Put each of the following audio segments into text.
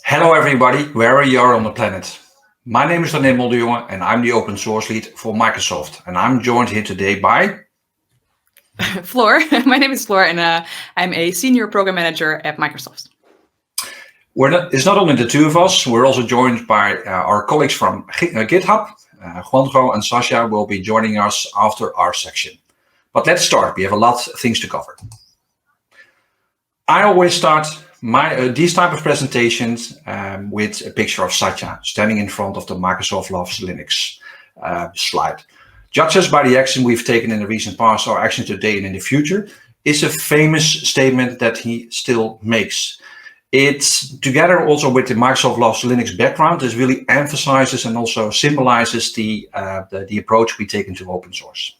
Hello everybody, wherever you are on the planet. My name is René Moddejongen and I'm the open source lead for Microsoft. And I'm joined here today by... Floor. My name is Floor and I'm a senior program manager at Microsoft. It's not only the two of us, we're also joined by our colleagues from GitHub. Juanjo and Sasha will be joining us after our section. But let's start, we have a lot of things to cover. I always start these type of presentations with a picture of Sasha standing in front of the Microsoft Loves Linux slide. Judge us by the action we've taken in the recent past, our action today and in the future, is a famous statement that he still makes. It's together also with the Microsoft Loves Linux background, this really emphasizes and also symbolizes the approach we take into open source.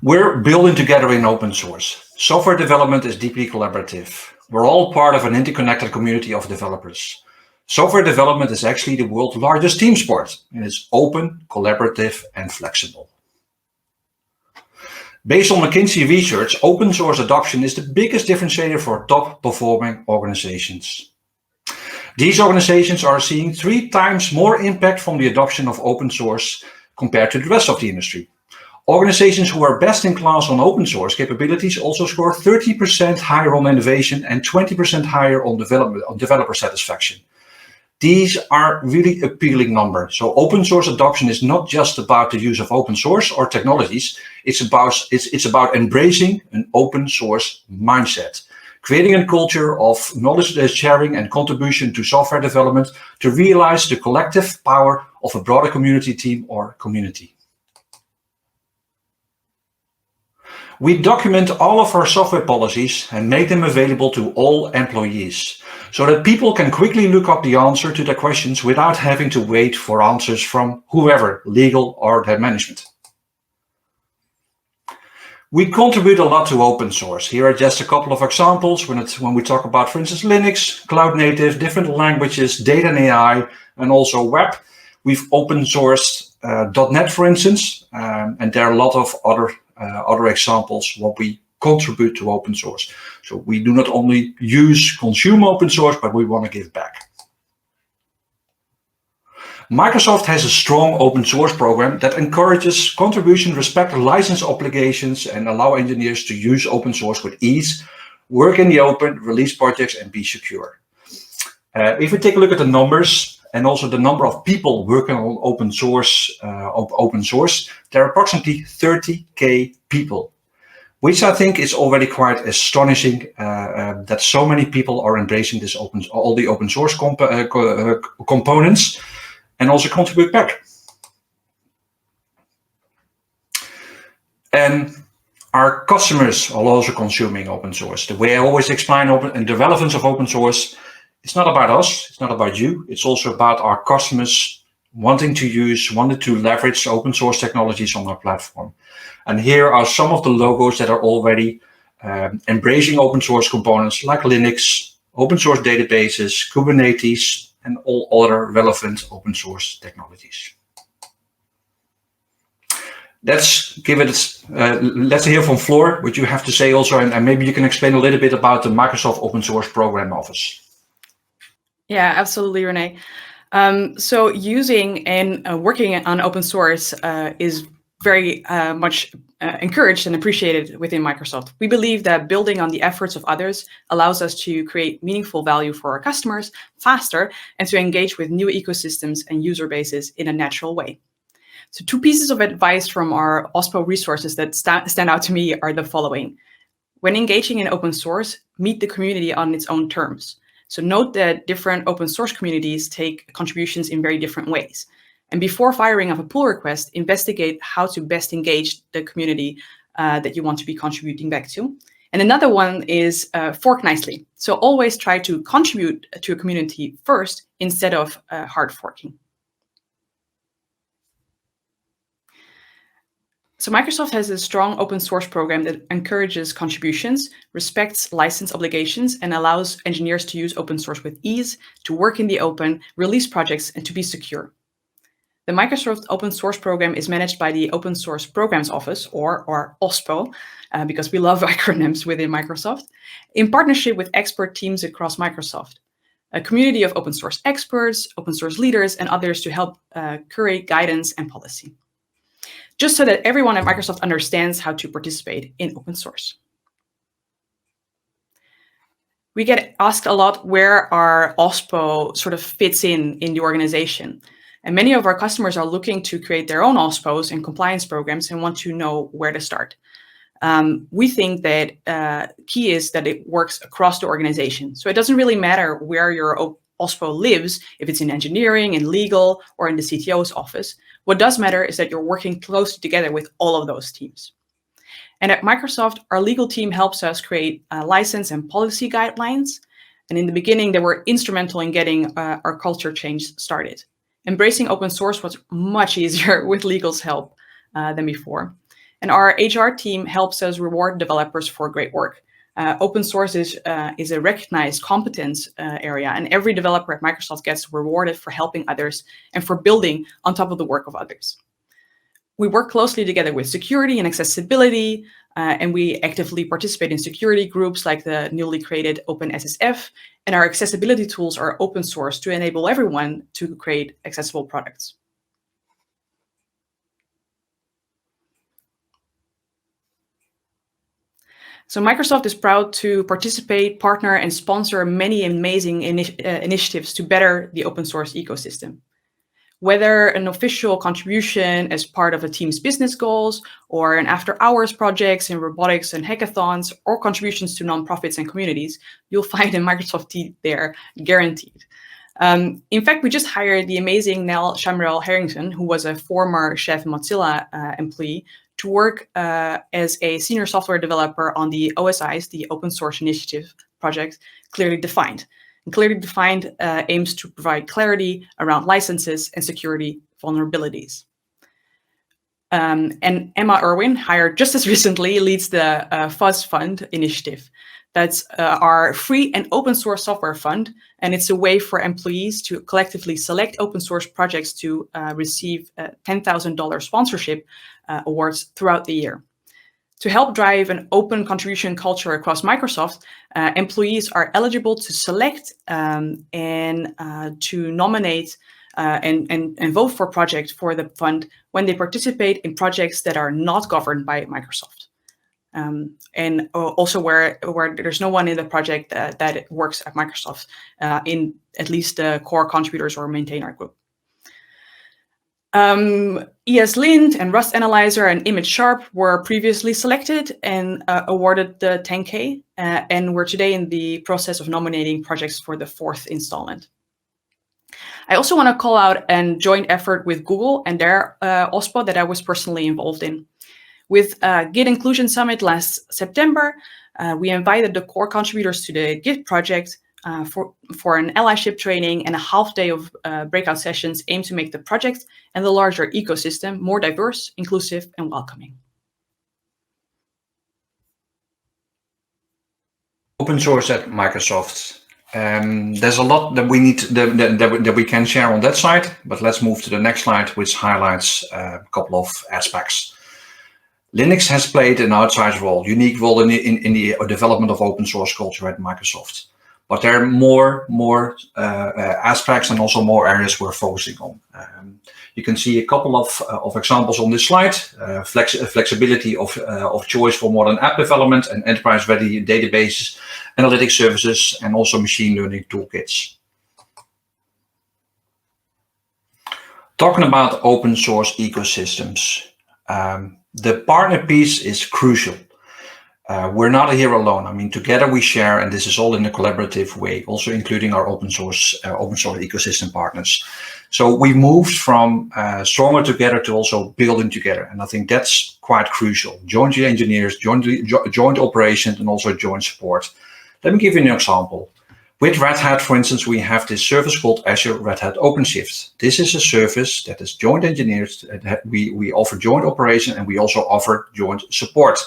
We're building together in open source. Software development is deeply collaborative. We're all part of an interconnected community of developers. Software development is actually the world's largest team sport, and it's open, collaborative, and flexible. Based on McKinsey research, open source adoption is the biggest differentiator for top-performing organizations. These organizations are seeing 3 times more impact from the adoption of open source compared to the rest of the industry. Organizations who are best in class on open source capabilities also score 30% higher on innovation and 20% higher on developer satisfaction. These are really appealing numbers. So open source adoption is not just about the use of open source or technologies. It's about embracing an open source mindset, creating a culture of knowledge sharing and contribution to software development to realize the collective power of a broader community team or community. We document all of our software policies and make them available to all employees so that people can quickly look up the answer to their questions without having to wait for answers from whoever, legal or their management. We contribute a lot to open source. Here are just a couple of examples when we talk about, for instance, Linux, cloud native, different languages, data and AI, and also web. We've open sourced .NET, for instance, and there are a lot of other examples what we contribute to open source. So we do not only consume open source, but we want to give back. Microsoft has a strong open source program that encourages contribution, respect license obligations, and allow engineers to use open source with ease, work in the open, release projects, and be secure. If we take a look at the numbers and also the number of people working on open source, there are approximately 30,000 people, which I think is already quite astonishing that so many people are embracing this all the open source components and also contribute back. And our customers are also consuming open source. The way I always explain the relevance of open source, it's not about us, it's not about you, it's also about our customers wanting to leverage open source technologies on our platform. And here are some of the logos that are already embracing open source components like Linux, open source databases, Kubernetes, and all other relevant open source technologies. Let's hear from Floor what you have to say also, and maybe you can explain a little bit about the Microsoft Open Source Program Office. Yeah, absolutely, René. So using and working on open source is very much encouraged and appreciated within Microsoft. We believe that building on the efforts of others allows us to create meaningful value for our customers faster and to engage with new ecosystems and user bases in a natural way. So 2 pieces of advice from our OSPO resources that stand out to me are the following. When engaging in open source, meet the community on its own terms. So note that different open source communities take contributions in very different ways. And before firing up a pull request, investigate how to best engage the community that you want to be contributing back to. And another one is fork nicely. So always try to contribute to a community first instead of hard forking. So Microsoft has a strong open source program that encourages contributions, respects license obligations, and allows engineers to use open source with ease, to work in the open, release projects, and to be secure. The Microsoft Open Source Program is managed by the Open Source Programs Office, or OSPO, because we love acronyms within Microsoft, in partnership with expert teams across Microsoft, a community of open source experts, open source leaders, and others to help curate guidance and policy, just so that everyone at Microsoft understands how to participate in open source. We get asked a lot where our OSPO sort of fits in the organization. And many of our customers are looking to create their own OSPOs and compliance programs and want to know where to start. We think that key is that it works across the organization. So it doesn't really matter where your OSPO lives, if it's in engineering, in legal, or in the CTO's office. What does matter is that you're working closely together with all of those teams. And at Microsoft, our legal team helps us create license and policy guidelines. And in the beginning, they were instrumental in getting our culture change started. Embracing open source was much easier with legal's help than before. And our HR team helps us reward developers for great work. Open source is a recognized competence area, and every developer at Microsoft gets rewarded for helping others and for building on top of the work of others. We work closely together with security and accessibility, and we actively participate in security groups like the newly created OpenSSF, and our accessibility tools are open source to enable everyone to create accessible products. So Microsoft is proud to participate, partner, and sponsor many amazing initiatives to better the open source ecosystem. Whether an official contribution as part of a team's business goals, or an after-hours projects in robotics and hackathons, or contributions to nonprofits and communities, you'll find a Microsoft team there, guaranteed. In fact, we just hired the amazing Nell Shamrell Harrington, who was a former Chef Mozilla employee, to work as a senior software developer on the OSI's, the Open Source Initiative project, Clearly Defined. And Clearly Defined aims to provide clarity around licenses and security vulnerabilities. And Emma Irwin, hired just as recently, leads the Fuzz Fund initiative. That's our free and open source software fund, and it's a way for employees to collectively select open source projects to receive $10,000 sponsorship awards throughout the year. To help drive an open contribution culture across Microsoft, employees are eligible to select and to nominate and vote for projects for the fund when they participate in projects that are not governed by Microsoft. And also where there's no one in the project that works at Microsoft, in at least the core contributors or maintainer group. ESLint and Rust Analyzer and Image Sharp were previously selected and awarded the 10K, and we're today in the process of nominating projects for the 4th installment. I also want to call out a joint effort with Google and their OSPO that I was personally involved in. With Git Inclusion Summit last September, we invited the core contributors to the Git project for an allyship training and a half day of breakout sessions aimed to make the project and the larger ecosystem more diverse, inclusive, and welcoming. Open source at Microsoft. There's a lot that we need that we can share on that side, but let's move to the next slide, which highlights a couple of aspects. Linux has played an outsized role, unique role in the development of open source culture at Microsoft. But there are more aspects and also more areas we're focusing on. You can see a couple of examples on this slide. Flexibility of choice for modern app development and enterprise-ready databases, analytic services, and also machine learning toolkits. Talking about open source ecosystems, the partner piece is crucial. We're not here alone. I mean, together we share, and this is all in a collaborative way, also including our open source ecosystem partners. So we moved from stronger together to also building together, and I think that's quite crucial. Joint engineers, joint operations, and also joint support. Let me give you an example. With Red Hat, for instance, we have this service called Azure Red Hat OpenShift. This is a service that is joint engineers. We offer joint operation, and we also offer joint support.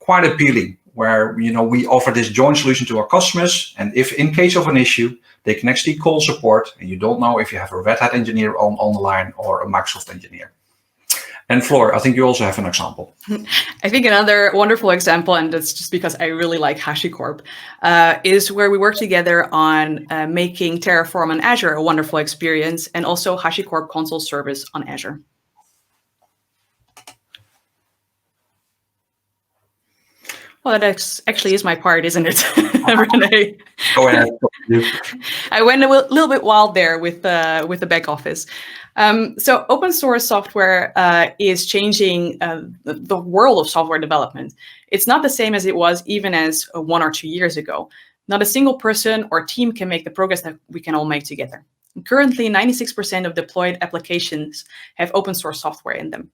Quite appealing. where we offer this joint solution to our customers, and if in case of an issue, they can actually call support, and you don't know if you have a Red Hat engineer on the line or a Microsoft engineer. And Floor, I think you also have an example. I think another wonderful example, and that's just because I really like HashiCorp, is where we work together on making Terraform on Azure a wonderful experience, and also HashiCorp console service on Azure. Well, that actually is my part, isn't it, René? Go ahead. I went a little bit wild there with the back office. So open source software is changing the world of software development. It's not the same as it was even as 1 or 2 years ago. Not a single person or team can make the progress that we can all make together. Currently, 96% of deployed applications have open source software in them.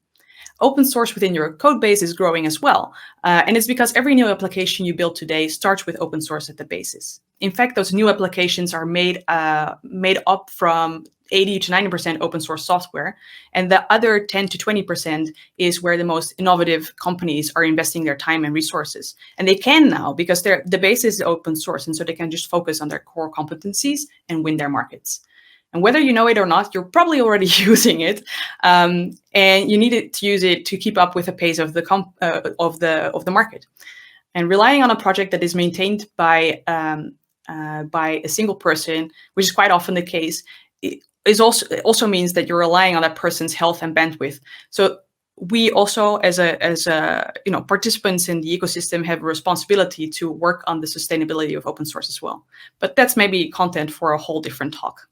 Open source within your code base is growing as well. And it's because every new application you build today starts with open source at the basis. In fact, those new applications are made up from 80 to 90% open source software. And the other 10 to 20% is where the most innovative companies are investing their time and resources. And they can now because the base is open source. And so they can just focus on their core competencies and win their markets. And whether you know it or not, you're probably already using it, and you need to use it to keep up with the pace of the market. And relying on a project that is maintained by a single person, which is quite often the case, it also means that you're relying on that person's health and bandwidth. So we also, as participants in the ecosystem, have a responsibility to work on the sustainability of open source as well. But that's maybe content for a whole different talk.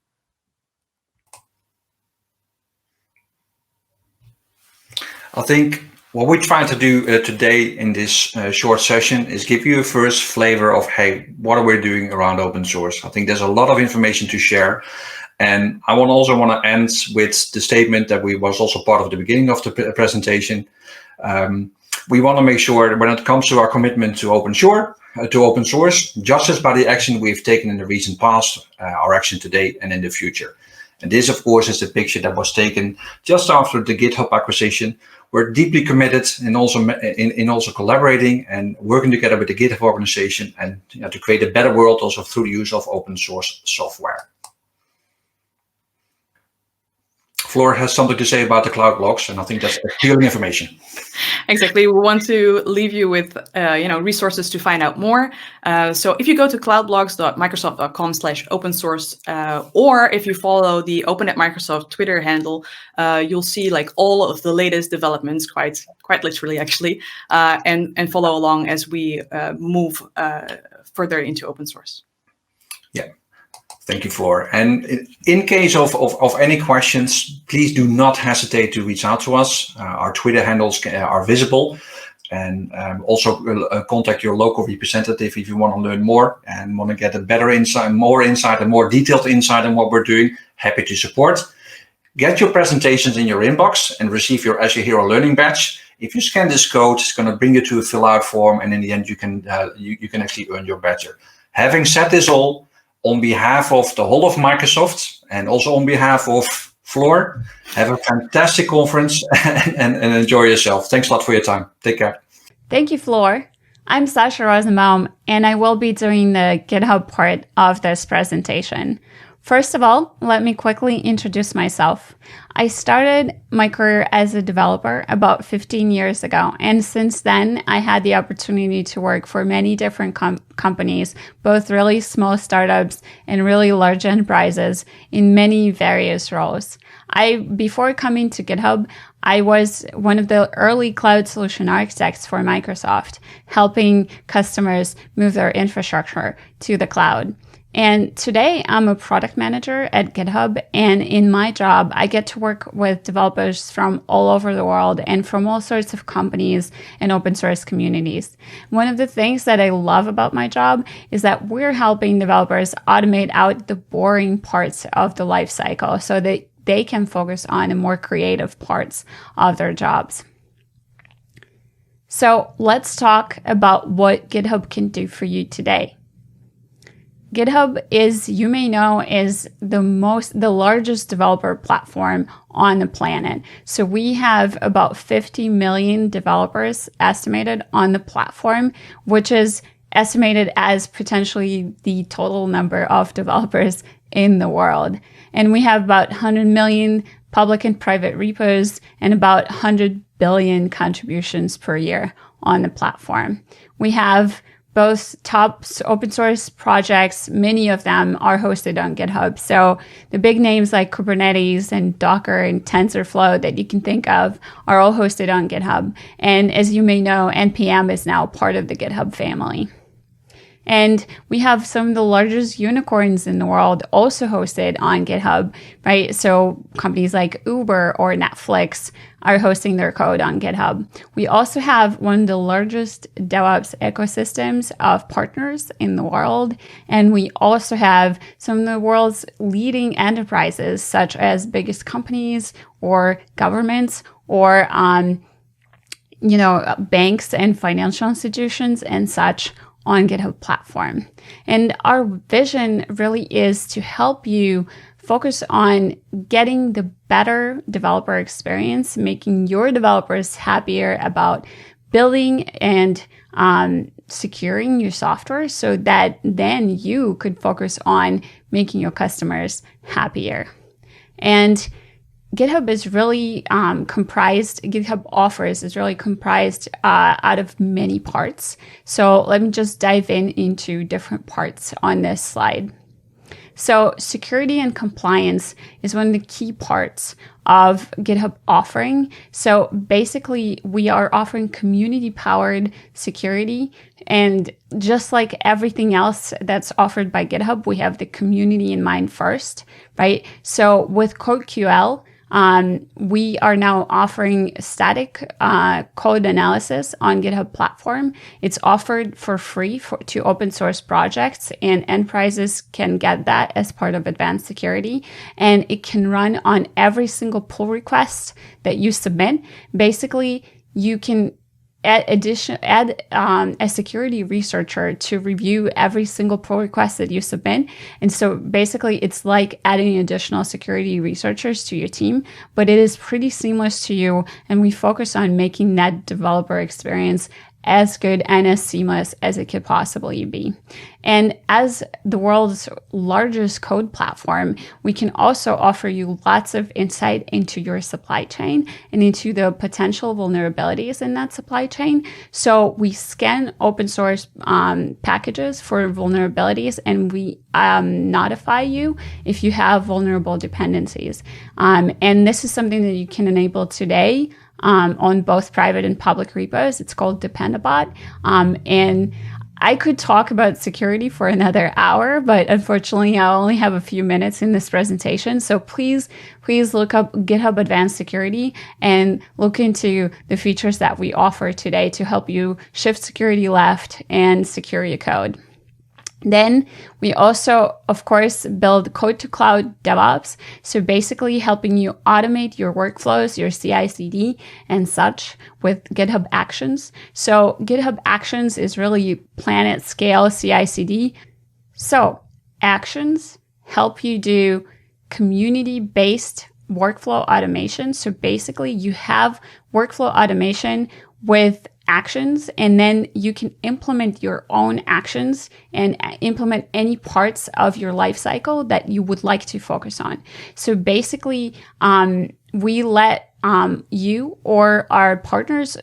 I think what we're trying to do today in this short session is give you a first flavor of, hey, what are we doing around open source? I think there's a lot of information to share. And I also want to end with the statement that was also part of the beginning of the presentation. We want to make sure that when it comes to our commitment to open source, just as by the action we've taken in the recent past, our action today and in the future. And this, of course, is the picture that was taken just after the GitHub acquisition. We're deeply committed in also collaborating and working together with the GitHub organization and to create a better world also through the use of open source software. Floor has something to say about the cloud blogs, and I think that's appealing information. Exactly. We want to leave you with resources to find out more. So if you go to cloudblogs.microsoft.com/open source, or if you follow the Open at Microsoft Twitter handle, you'll see like all of the latest developments, quite literally actually, and follow along as we move further into open source. Yeah. Thank you, Floor. And in case of any questions, please do not hesitate to reach out to us. Our Twitter handles are visible. And also contact your local representative if you want to learn more and want to get a better insight, more insight, and more detailed insight on what we're doing. Happy to support. Get your presentations in your inbox and receive your Azure Hero Learning Badge. If you scan this code, it's going to bring you to a fill-out form, and in the end, you can actually earn your badge. Having said this all, on behalf of the whole of Microsoft and also on behalf of Floor, have a fantastic conference and enjoy yourself. Thanks a lot for your time. Take care. Thank you, Floor. I'm Sasha Rosenbaum, and I will be doing the GitHub part of this presentation. First of all, let me quickly introduce myself. I started my career as a developer about 15 years ago, and since then, I had the opportunity to work for many different companies, both really small startups and really large enterprises in many various roles. Before coming to GitHub, I was one of the early cloud solution architects for Microsoft, helping customers move their infrastructure to the cloud. And today I'm a product manager at GitHub, and in my job, I get to work with developers from all over the world and from all sorts of companies and open source communities. One of the things that I love about my job is that we're helping developers automate out the boring parts of the life cycle so that they can focus on the more creative parts of their jobs. So let's talk about what GitHub can do for you today. GitHub is, you may know, is the largest developer platform on the planet. So we have about 50 million developers estimated on the platform, which is estimated as potentially the total number of developers in the world. And we have about 100 million public and private repos and about 100 billion contributions per year on the platform. We have both top open source projects. Many of them are hosted on GitHub. So the big names like Kubernetes and Docker and TensorFlow that you can think of are all hosted on GitHub. And as you may know, NPM is now part of the GitHub family. And we have some of the largest unicorns in the world also hosted on GitHub, right? So companies like Uber or Netflix are hosting their code on GitHub. We also have one of the largest DevOps ecosystems of partners in the world. And we also have some of the world's leading enterprises, such as biggest companies or governments or, banks and financial institutions and such on GitHub platform. And our vision really is to help you focus on getting the better developer experience, making your developers happier about building and securing your software so that then you could focus on making your customers happier. And GitHub is really GitHub offers is really comprised out of many parts. So let me just dive into different parts on this slide. So security and compliance is one of the key parts of GitHub offering. So basically, we are offering community-powered security. And just like everything else that's offered by GitHub, we have the community in mind first, right? So with CodeQL, we are now offering static code analysis on GitHub platform. It's offered for free to open source projects, and enterprises can get that as part of advanced security. And it can run on every single pull request that you submit. Basically, you can add a security researcher to review every single pull request that you submit. And so basically it's like adding additional security researchers to your team, but it is pretty seamless to you. And we focus on making that developer experience as good and as seamless as it could possibly be. And as the world's largest code platform, we can also offer you lots of insight into your supply chain and into the potential vulnerabilities in that supply chain. So we scan open source packages for vulnerabilities, and we notify you if you have vulnerable dependencies. And this is something that you can enable today on both private and public repos. It's called Dependabot. And I could talk about security for another hour, but unfortunately I only have a few minutes in this presentation. So please look up GitHub Advanced Security and look into the features that we offer today to help you shift security left and secure your code. Then we also, of course, build code-to-cloud DevOps. So basically helping you automate your workflows, your CI/CD and such with GitHub Actions. So GitHub Actions is really planet scale CI/CD. So Actions help you do community-based workflow automation. So basically you have workflow automation with actions, and then you can implement your own actions and implement any parts of your life cycle that you would like to focus on. So basically, we let you or our partners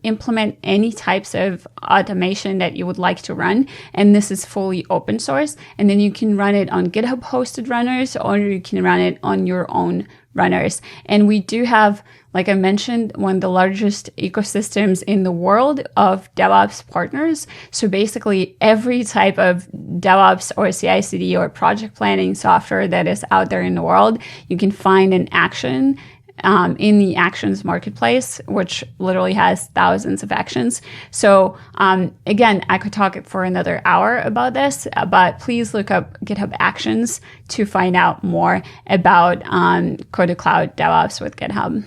implement any types of automation that you would like to run. And this is fully open source. And then you can run it on GitHub hosted runners, or you can run it on your own runners. And we do have, like I mentioned, one of the largest ecosystems in the world of DevOps partners. So basically every type of DevOps or CI/CD or project planning software that is out there in the world, you can find an action in the Actions marketplace, which literally has thousands of actions. So again, I could talk for another hour about this, but please look up GitHub Actions to find out more about Code to Cloud DevOps with GitHub.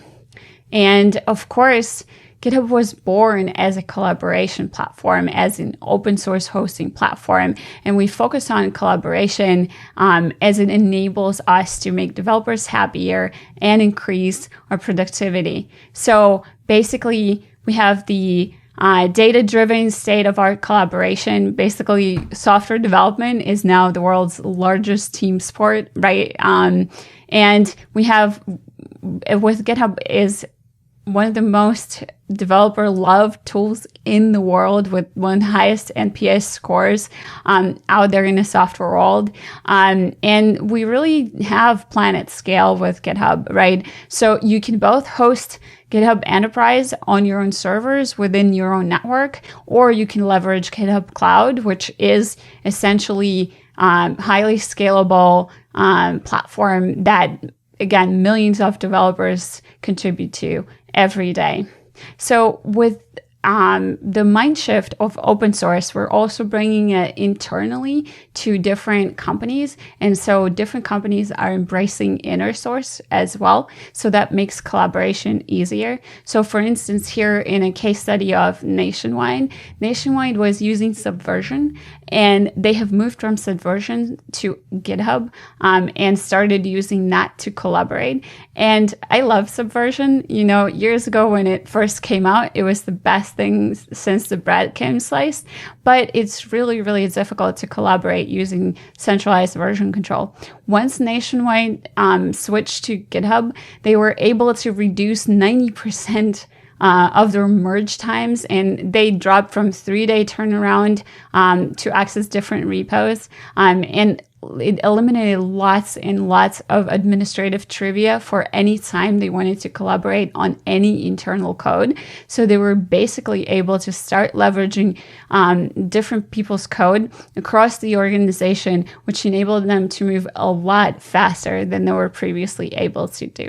And of course, GitHub was born as a collaboration platform, as an open source hosting platform. And we focus on collaboration as it enables us to make developers happier and increase our productivity. So basically, we have the data-driven state-of-art collaboration. Basically, software development is now the world's largest team sport, right? And we have, with GitHub, is one of the most developer-loved tools in the world, with one of the highest NPS scores out there in the software world. And we really have planet scale with GitHub, right? So you can both host GitHub Enterprise on your own servers within your own network, or you can leverage GitHub Cloud, which is essentially highly scalable platform that, again, millions of developers contribute to every day. So with the mind shift of open source, we're also bringing it internally to different companies. And so different companies are embracing inner source as well. So that makes collaboration easier. So for instance, here in a case study of Nationwide was using Subversion, and they have moved from Subversion to GitHub and started using that to collaborate. And I love Subversion. You know, years ago when it first came out, it was the best thing since the bread came sliced, but it's really, really difficult to collaborate using centralized version control. Once Nationwide switched to GitHub, they were able to reduce 90% of their merge times, and they dropped from 3-day turnaround to access different repos, and it eliminated lots and lots of administrative trivia for any time they wanted to collaborate on any internal code. So they were basically able to start leveraging different people's code across the organization, which enabled them to move a lot faster than they were previously able to do.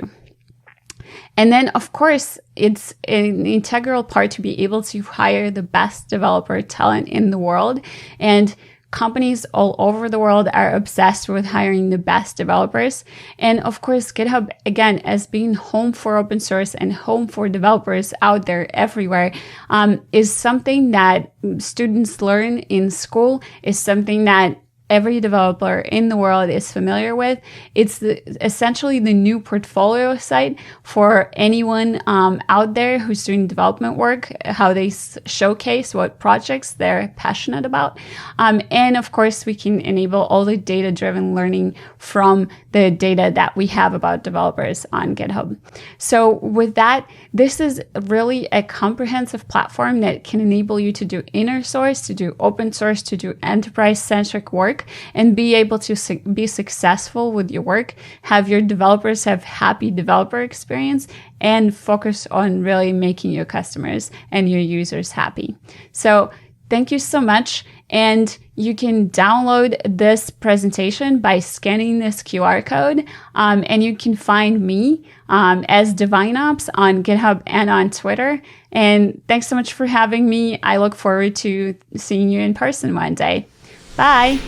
And then, of course, it's an integral part to be able to hire the best developer talent in the world. And companies all over the world are obsessed with hiring the best developers. And of course, GitHub, again, as being home for open source and home for developers out there everywhere, is something that students learn in school, is something that every developer in the world is familiar with. It's essentially the new portfolio site for anyone out there who's doing development work, how they showcase what projects they're passionate about. And of course, we can enable all the data-driven learning from the data that we have about developers on GitHub. So with that, this is really a comprehensive platform that can enable you to do inner source, to do open source, to do enterprise-centric work, and be able to be successful with your work, have your developers have happy developer experience, and focus on really making your customers and your users happy. So thank you so much. And you can download this presentation by scanning this QR code. And you can find me as DivineOps on GitHub and on Twitter. And thanks so much for having me. I look forward to seeing you in person one day. Bye.